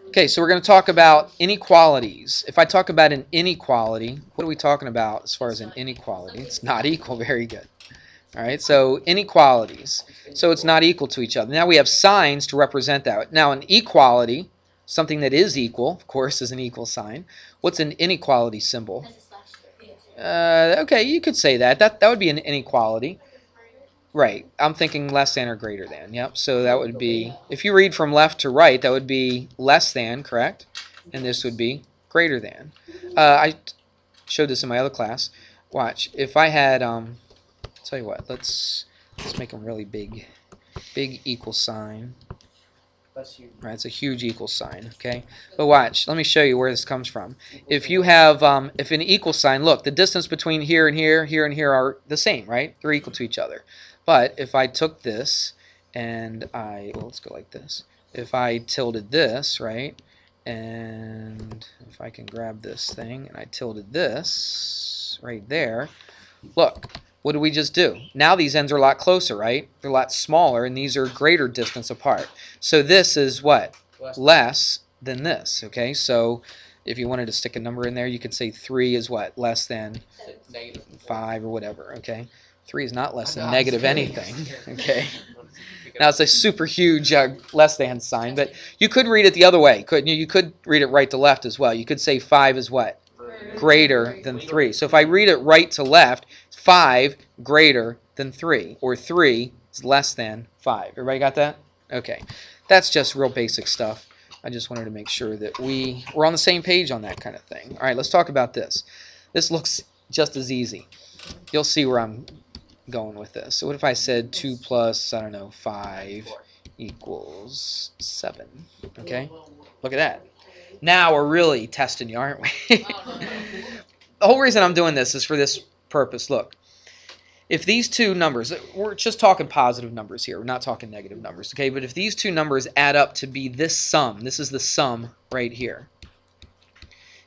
Okay, so we're going to talk about inequalities. If I talk about an inequality, what are we talking about as far as an inequality? It's not equal. Very good. All right, so inequalities. So it's not equal to each other. Now we have signs to represent that. Now an equality, something that is equal, of course, is an equal sign. What's an inequality symbol? Okay, you could say that. That would be an inequality. Right. I'm thinking less than or greater than. Yep. So that would be, if you read from left to right, that would be less than, correct? And this would be greater than. I showed this in my other class. Watch. If I had, tell you what, let's make them really big. Big equal sign. Right, it's a huge equal sign, okay? But watch, let me show you where this comes from. If you have, if an equal sign, look, the distance between here and here, here and here are the same, right? They're equal to each other. But if I took this and well, let's go like this. If I tilted this, right, and if I can grab this thing and I tilted this right there, look. What did we just do? Now these ends are a lot closer, right? They're a lot smaller, and these are greater distance apart. So this is what? Less than this, okay? So if you wanted to stick a number in there, you could say 3 is what? Less than 5 or whatever, okay? 3 is not less than negative anything, okay? Now it's a super huge less than sign, but you could read it the other way, couldn't you? You could read it right to left as well. You could say 5 is what? Greater than 3. So if I read it right to left, 5 greater than 3, or 3 is less than 5. Everybody got that? Okay. That's just real basic stuff. I just wanted to make sure that we're on the same page on that kind of thing. All right, let's talk about this. This looks just as easy. You'll see where I'm going with this. So what if I said 2 plus, I don't know, 5 equals 7? Okay? Look at that. Now we're really testing you, aren't we? The whole reason I'm doing this is for this purpose. Look, if these two numbers, we're just talking positive numbers here. We're not talking negative numbers, okay? But if these two numbers add up to be this sum, this is the sum right here.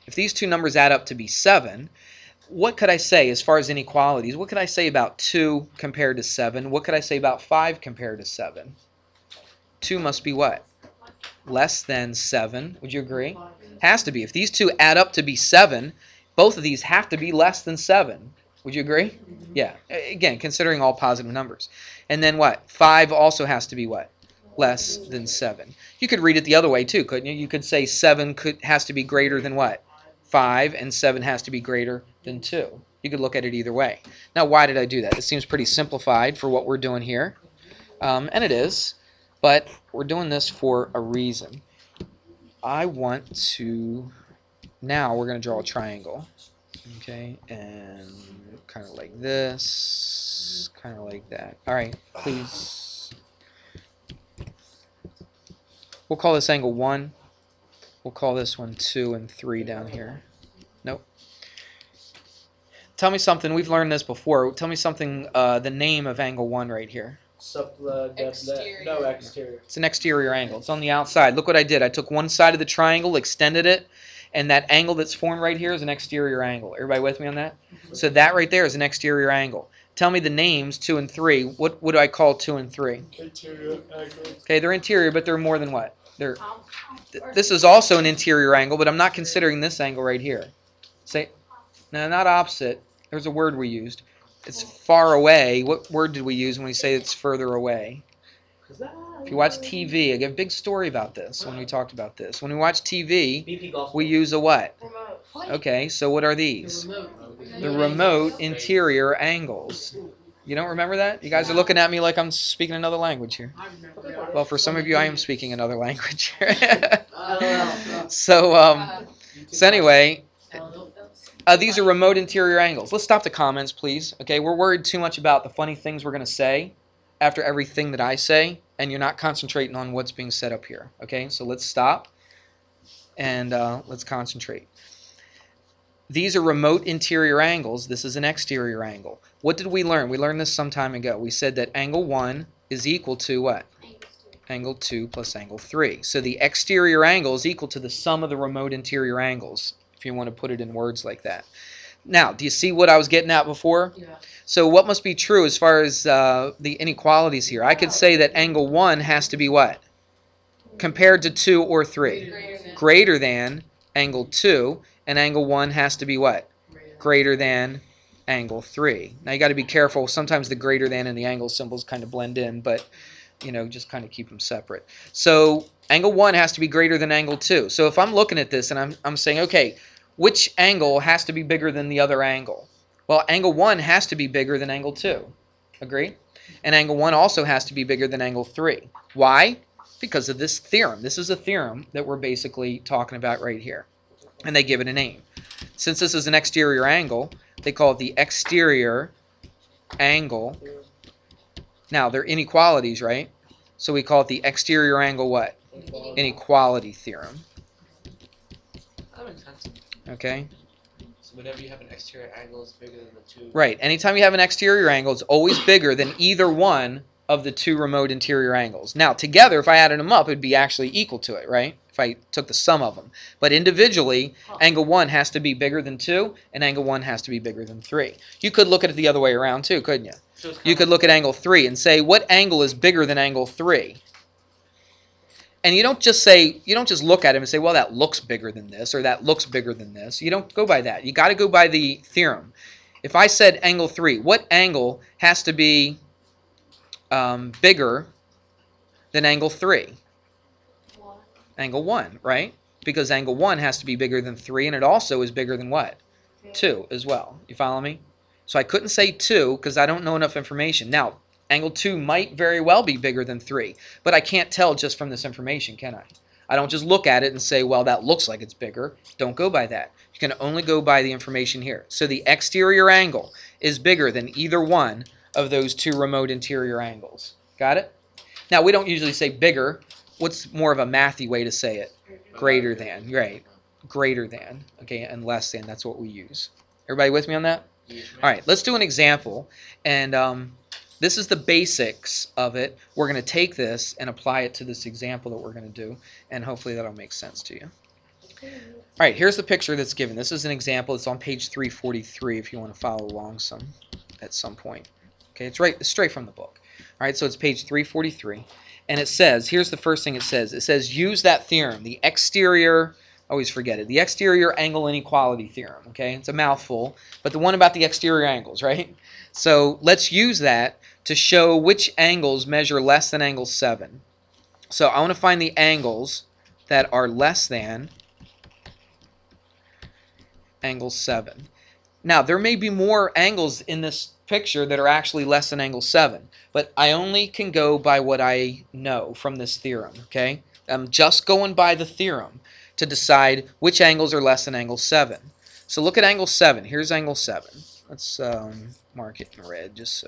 If these two numbers add up to be 7, what could I say as far as inequalities? What could I say about 2 compared to 7? What could I say about 5 compared to 7? 2 must be what? Less than 7. Would you agree? Has to be. If these two add up to be 7, both of these have to be less than 7. Would you agree? Yeah. Again, considering all positive numbers. And then what? 5 also has to be what? Less than 7. You could read it the other way too, couldn't you? You could say 7 has to be greater than what? 5, and 7 has to be greater than 2. You could look at it either way. Now, why did I do that? It seems pretty simplified for what we're doing here. And it is. But we're doing this for a reason. I want to, now we're going to draw a triangle. Okay, and kind of like this, kind of like that. All right, please. We'll call this angle 1. We'll call this one 2 and 3 down here. Nope. Tell me something. We've learned this before. Tell me something, the name of angle 1 right here. Exterior. No, exterior. It's an exterior angle. It's on the outside. Look what I did. I took one side of the triangle, extended it, and that angle that's formed right here is an exterior angle. Everybody with me on that? So that right there is an exterior angle. Tell me the names 2 and 3. What do I call 2 and 3? Interior angle. Okay, they're interior, but they're more than what? This is also an interior angle, but I'm not considering this angle right here. Say, no, not opposite. There's a word we used. It's far away. What word did we use when we say it's further away? If you watch TV, I gave a big story about this when we talked about this. When we watch TV, we use a what? Okay, so what are these? The remote interior angles. You don't remember that? You guys are looking at me like I'm speaking another language here. Well, for some of you, I am speaking another language. So anyway, these are remote interior angles. Let's stop the comments, please. Okay, we're worried too much about the funny things we're going to say after everything that I say, and you're not concentrating on what's being said up here. Okay, so let's stop and let's concentrate. These are remote interior angles. This is an exterior angle. What did we learn? We learned this some time ago. We said that angle 1 is equal to what? Angle 2 plus angle 3. So the exterior angle is equal to the sum of the remote interior angles, if you want to put it in words like that. Now, do you see what I was getting at before? Yeah. So what must be true as far as the inequalities here? I could say that angle 1 has to be what? Compared to 2 or 3? greater than angle 2, and angle 1 has to be what? Greater than angle 3. Now you got to be careful. Sometimes the greater than and the angle symbols kind of blend in, but just kind of keep them separate. So angle 1 has to be greater than angle 2. So if I'm looking at this and I'm saying, okay, which angle has to be bigger than the other angle? Well, angle 1 has to be bigger than angle 2. Agree? And angle 1 also has to be bigger than angle 3. Why? Because of this theorem. This is a theorem that we're basically talking about right here. And they give it a name. Since this is an exterior angle, they call it the exterior angle. Now, they're inequalities, right? So we call it the exterior angle what? Inequality theorem. That makes sense. Okay? So whenever you have an exterior angle, it's bigger than the two. Right. Anytime you have an exterior angle, it's always bigger than either one of the two remote interior angles. Now, together, if I added them up, it would be actually equal to it, right? If I took the sum of them. But individually, angle 1 has to be bigger than 2, and angle 1 has to be bigger than 3. You could look at it the other way around, too, couldn't you? So You could look at angle 3 and say, what angle is bigger than angle 3? And you don't just look at it and say, well, that looks bigger than this, or that looks bigger than this. You don't go by that. You got to go by the theorem. If I said angle 3, what angle has to be bigger than angle 3? Angle 1, right? Because angle 1 has to be bigger than 3, and it also is bigger than what? 2 as well. You follow me? So I couldn't say 2 because I don't know enough information. Now, angle 2 might very well be bigger than 3, but I can't tell just from this information, can I? I don't just look at it and say, well, that looks like it's bigger. Don't go by that. You can only go by the information here. So the exterior angle is bigger than either one of those two remote interior angles. Got it? Now, we don't usually say bigger. What's more of a mathy way to say it? Greater than, right. Greater than, okay, and less than. That's what we use. Everybody with me on that? All right, let's do an example. And this is the basics of it. We're going to take this and apply it to this example that we're going to do, and hopefully that'll make sense to you. All right, here's the picture that's given. This is an example. It's on page 343 if you want to follow along at some point. Okay, it's straight from the book. All right, so it's page 343. And it says, here's the first thing it says. It says, use that theorem, the exterior, always forget it, the exterior angle inequality theorem. Okay, it's a mouthful, but the one about the exterior angles, right? So let's use that to show which angles measure less than angle 7. So I want to find the angles that are less than angle 7. Now, there may be more angles in this picture that are actually less than angle 7, but I only can go by what I know from this theorem, okay? I'm just going by the theorem to decide which angles are less than angle 7. So look at angle 7. Here's angle 7. Let's mark it in red just so.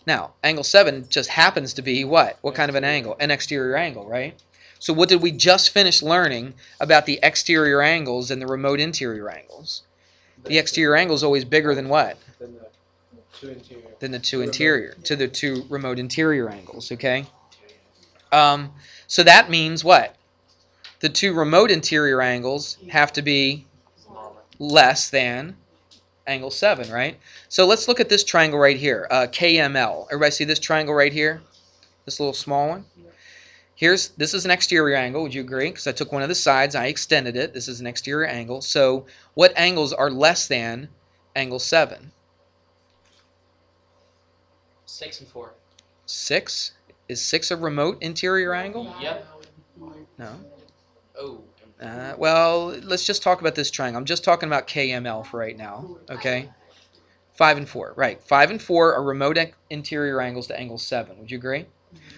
Now, angle 7 just happens to be what? What kind of an angle? An exterior angle, right? So what did we just finish learning about the exterior angles and the remote interior angles? The exterior angle is always bigger than what? Than the two remote interior angles, okay? So that means what? The two remote interior angles have to be less than angle 7, right? So let's look at this triangle right here, KML. Everybody see this triangle right here? This little small one? This is an exterior angle, would you agree? Because I took one of the sides, I extended it. This is an exterior angle. So what angles are less than angle 7? 6 and 4. 6? Is 6 a remote interior angle? Yep. No. Oh. Well, let's just talk about this triangle. I'm just talking about KML for right now, okay? 5 and 4, right. 5 and 4 are remote interior angles to angle 7. Would you agree?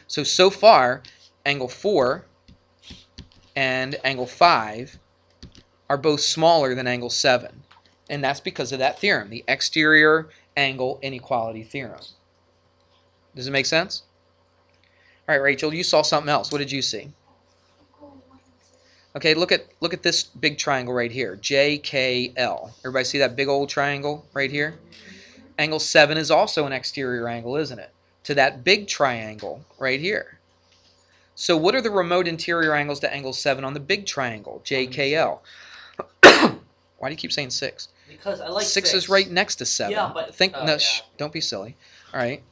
So far, angle 4 and angle 5 are both smaller than angle 7. And that's because of that theorem, the exterior angle inequality theorem. Does it make sense? All right, Rachel, you saw something else. What did you see? Okay, look at this big triangle right here, JKL. Everybody see that big old triangle right here? Angle 7 is also an exterior angle, isn't it? To that big triangle right here. So what are the remote interior angles to angle 7 on the big triangle, JKL? Why do you keep saying 6? Because I like 6 is right next to 7. Yeah, but Don't be silly. All right.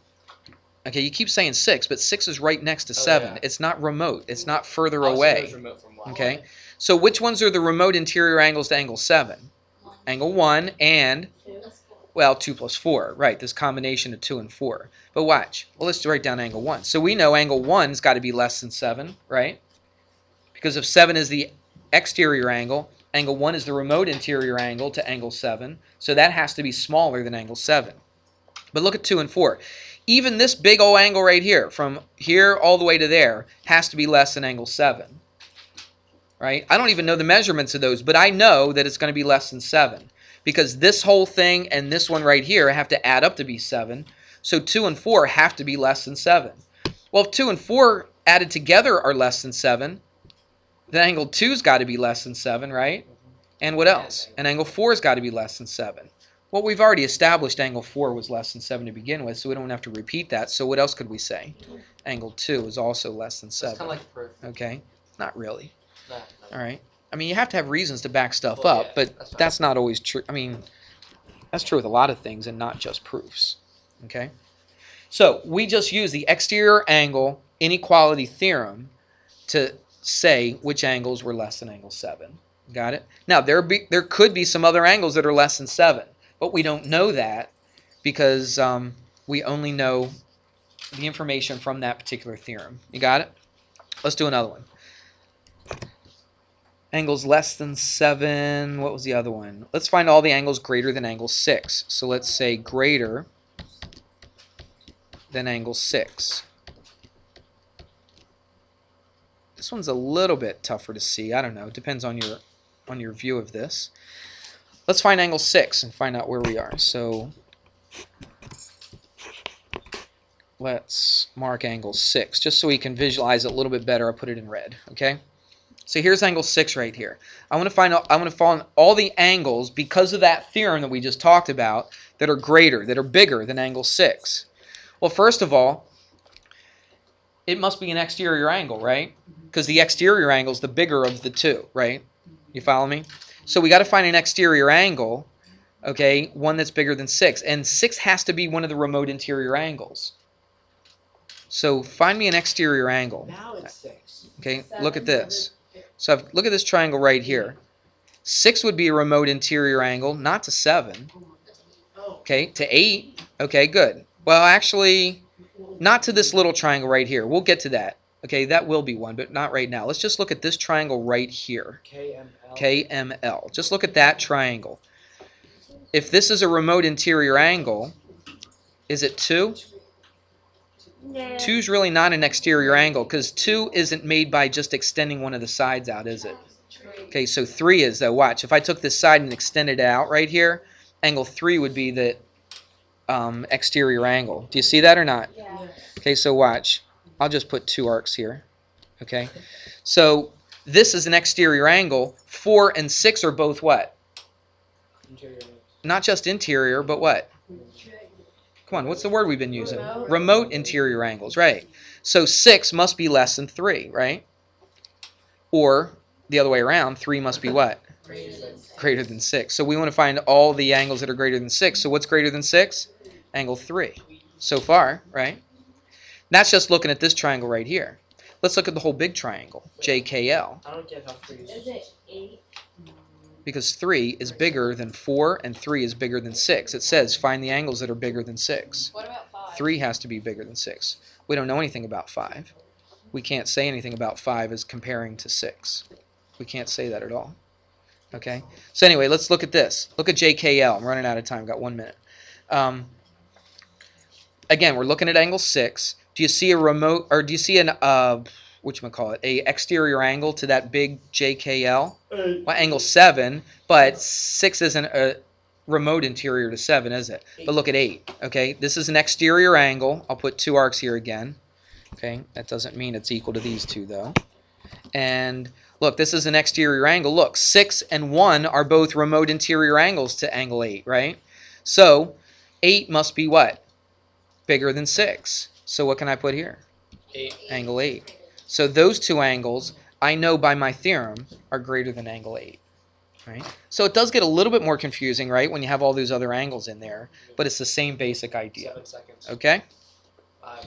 Okay, you keep saying 6, but 6 is right next to Oh, 7. yeah. It's not remote. It's not further Also away. knows remote from Y. Okay, so which ones are the remote interior angles to angle 7? Angle 1 and, well, 2 plus 4. Right, this combination of 2 and 4. But watch. Well, let's write down angle 1. So we know angle 1's got to be less than 7, right? Because if 7 is the exterior angle, angle 1 is the remote interior angle to angle 7. So that has to be smaller than angle 7. But look at 2 and 4. Even this big old angle right here, from here all the way to there, has to be less than angle 7. Right? I don't even know the measurements of those, but I know that it's going to be less than 7. Because this whole thing and this one right here have to add up to be 7. So 2 and 4 have to be less than 7. Well, if 2 and 4 added together are less than 7, then angle 2's got to be less than 7, right? And what else? And angle 4's got to be less than 7. Well, we've already established angle 4 was less than 7 to begin with, so we don't have to repeat that. So what else could we say? Angle 2 is also less than 7. That's kind of like proof. Okay? Not really. No. All right? I mean, you have to have reasons to back stuff Well, up, yeah, but that's fine. that's not always true. I mean, that's true with a lot of things and not just proofs. Okay? So we just use the exterior angle inequality theorem to say which angles were less than angle 7. Got it? Now, there could be some other angles that are less than 7, but we don't know that because we only know the information from that particular theorem. You got it? Let's do another one. Angles less than 7. What was the other one? Let's find all the angles greater than angle 6. So let's say greater than angle 6. This one's a little bit tougher to see. I don't know. It depends on your view of this. Let's find angle 6 and find out where we are. So let's mark angle 6 just so we can visualize it a little bit better. I'll put it in red. Okay. So here's angle 6 right here. I want to find all the angles because of that theorem that we just talked about that are greater, that are bigger than angle 6. Well, first of all, it must be an exterior angle, right? Because the exterior angle is the bigger of the two, right? You follow me? So we got to find an exterior angle, okay, one that's bigger than 6. And 6 has to be one of the remote interior angles. So find me an exterior angle. Now it's 6. Okay, look at this. So look at this triangle right here. 6 would be a remote interior angle, not to 7. Okay, to 8. Okay, good. Well, actually, not to this little triangle right here. We'll get to that. Okay, that will be one, but not right now. Let's just look at this triangle right here. KML. KML. Just look at that triangle. If this is a remote interior angle, is it 2? 2 is really not an exterior angle because 2 isn't made by just extending one of the sides out, is it? Okay, so 3 is, though. Watch. If I took this side and extended it out right here, angle 3 would be the exterior angle. Do you see that or not? Yeah. Okay, so watch. I'll just put 2 arcs here. Okay, so this is an exterior angle. 4 and 6 are both what? Interior. Not just interior, but what? Come on, what's the word we've been using? Remote. Remote interior angles, right. So 6 must be less than 3, right? Or the other way around, 3 must be what? Greater than 6. So we want to find all the angles that are greater than 6. So what's greater than 6? Angle 3. So far, right? That's just looking at this triangle right here. Let's look at the whole big triangle, JKL. I don't get how 3 is. Is it 8? Because 3 is bigger than 4 and 3 is bigger than 6. It says find the angles that are bigger than 6. What about 5? 3 has to be bigger than 6. We don't know anything about 5. We can't say anything about 5 as comparing to 6. We can't say that at all. Okay? So anyway, let's look at this. Look at JKL. I'm running out of time. Got 1 minute. Again, we're looking at angle 6. Do you see a remote, or do you see an, whatchamacallit, a exterior angle to that big JKL? Well, angle 7, but 6 isn't a remote interior to 7, is it? But look at 8. Okay, this is an exterior angle. I'll put 2 arcs here again. Okay, that doesn't mean it's equal to these two, though. And look, this is an exterior angle. Look, 6 and 1 are both remote interior angles to angle 8, right? So 8 must be what? Bigger than 6. So what can I put here? 8. Angle 8. So those two angles, I know by my theorem, are greater than angle 8. Right? So it does get a little bit more confusing, right, when you have all those other angles in there, but it's the same basic idea. 7 seconds. Okay? 5.